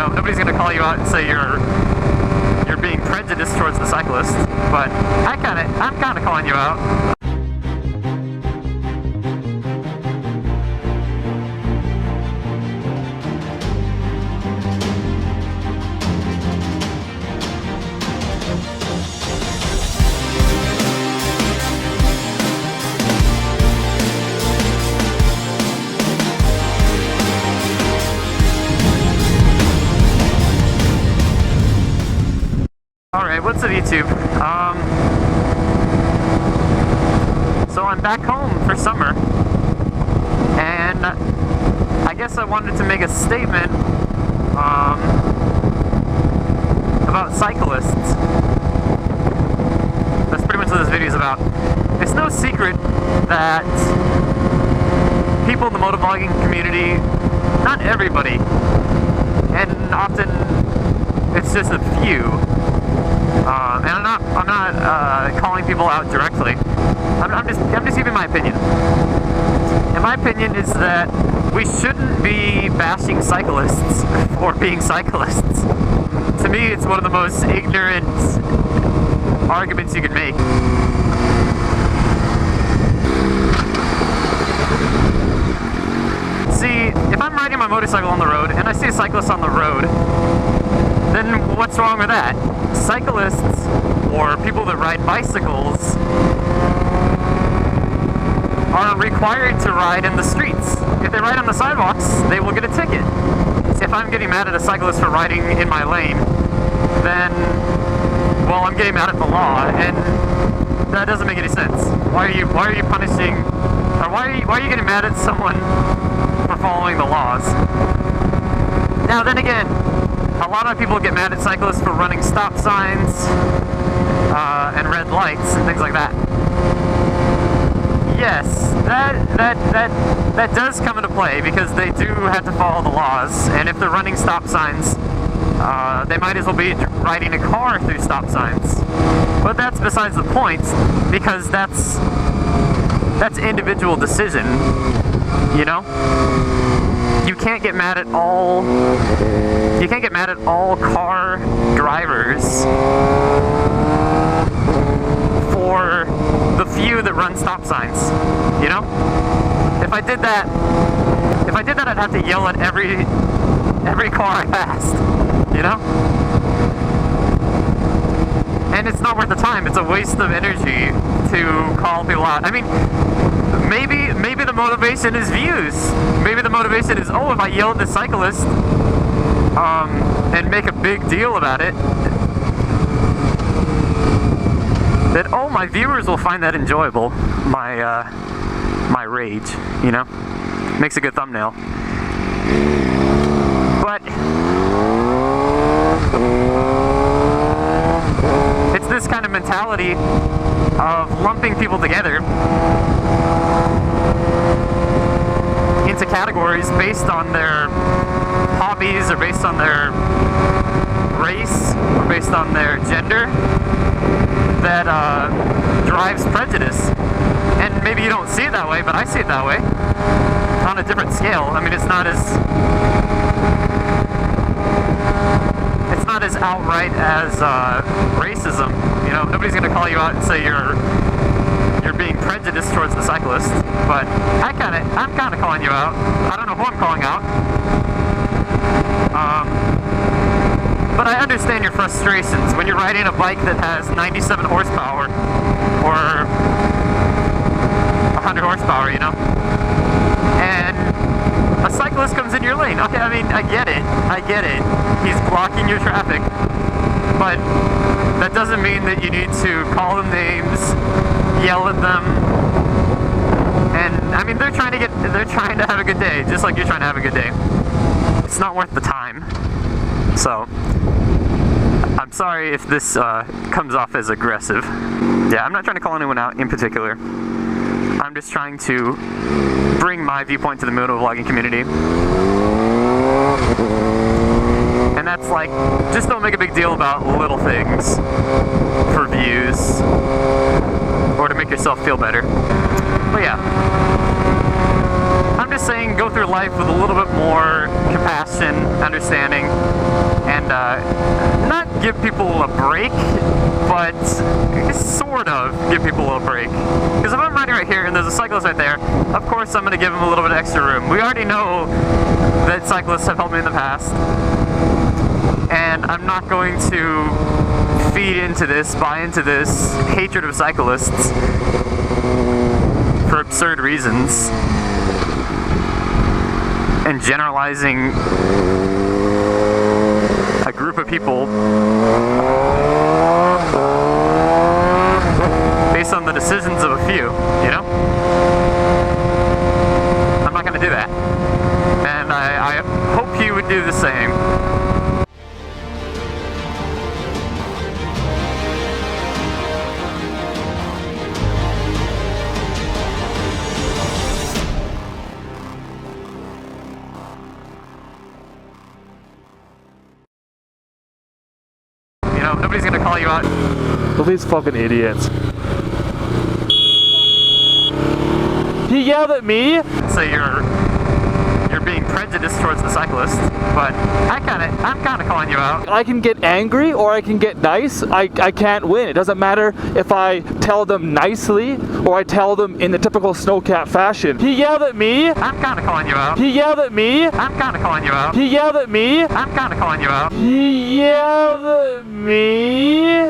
nobody's gonna call you out and say you're being prejudiced towards the cyclists, but I'm kind of calling you out. Alright, what's up YouTube? So I'm back home for summer, and I guess I wanted to make a statement about cyclists. That's pretty much what this video is about. It's no secret that people in the motovlogging community, not everybody, and often it's just a few, and I'm not calling people out directly. I'm just giving my opinion. And my opinion is that we shouldn't be bashing cyclists for being cyclists. To me, it's one of the most ignorant arguments you can make. See, if I'm riding my motorcycle on the road and I see a cyclist on the road, then what's wrong with that? Cyclists, or people that ride bicycles, are required to ride in the streets. If they ride on the sidewalks, they will get a ticket. If I'm getting mad at a cyclist for riding in my lane, then, well, I'm getting mad at the law, and that doesn't make any sense. Why are you punishing, or why are you getting mad at someone for following the laws? Now then again, a lot of people get mad at cyclists for running stop signs and red lights and things like that. Yes, that does come into play because they do have to follow the laws, and if they're running stop signs, they might as well be riding a car through stop signs. But that's besides the point, because that's individual decision, you know? You can't get mad at all car drivers for the few that run stop signs, you know? If I did that, I'd have to yell at every car I passed, you know? And it's not worth the time. It's a waste of energy to call people out. I mean, maybe the motivation is views. Maybe the motivation is, oh, if I yell at the cyclist, and make a big deal about it, that, oh, my viewers will find that enjoyable. My rage, you know? Makes a good thumbnail. But it's this kind of mentality of lumping people together into categories based on their hobbies, or based on their race, or based on their gender, that drives prejudice. And maybe you don't see it that way, but I see it that way, on a different scale. I mean, it's not as outright as racism. You know, nobody's gonna call you out and say you're being prejudiced towards the cyclists, but I'm kind of calling you out. I don't know who I'm calling out. But I understand your frustrations when you're riding a bike that has 97 horsepower or 100 horsepower, you know? And a cyclist comes in your lane. Okay, I mean, I get it. He's blocking your traffic. But that doesn't mean that you need to call them names, yell at them. And I mean, they're trying to have a good day, just like you're trying to have a good day. It's not worth the time. So, I'm sorry if this comes off as aggressive. Yeah, I'm not trying to call anyone out in particular. I'm just trying to bring my viewpoint to the motovlogging community. And that's like, just don't make a big deal about little things for views or to make yourself feel better. But yeah, I'm just saying, go through life with a little bit more compassion, understanding, not give people a break, but sort of give people a break. Because if I'm riding right here and there's a cyclist right there, of course I'm going to give him a little bit of extra room. We already know that cyclists have helped me in the past, and I'm not going to feed into this, buy into this hatred of cyclists for absurd reasons and generalizing a group of people based on the decisions of a few, you know? I'm not going to do that. And I hope you would do the same. You know, nobody's going to call you out. Well, these fucking idiots. He yelled at me. So you're being prejudiced towards the cyclist, but I'm kind of calling you out. I can get angry or I can get nice. I can't win. It doesn't matter if I tell them nicely or I tell them in the typical snowcat fashion. He yelled at me. I'm kind of calling you out. He yelled at me. I'm kind of calling you out. He yelled at me. I'm kind of calling you out. He yelled at me.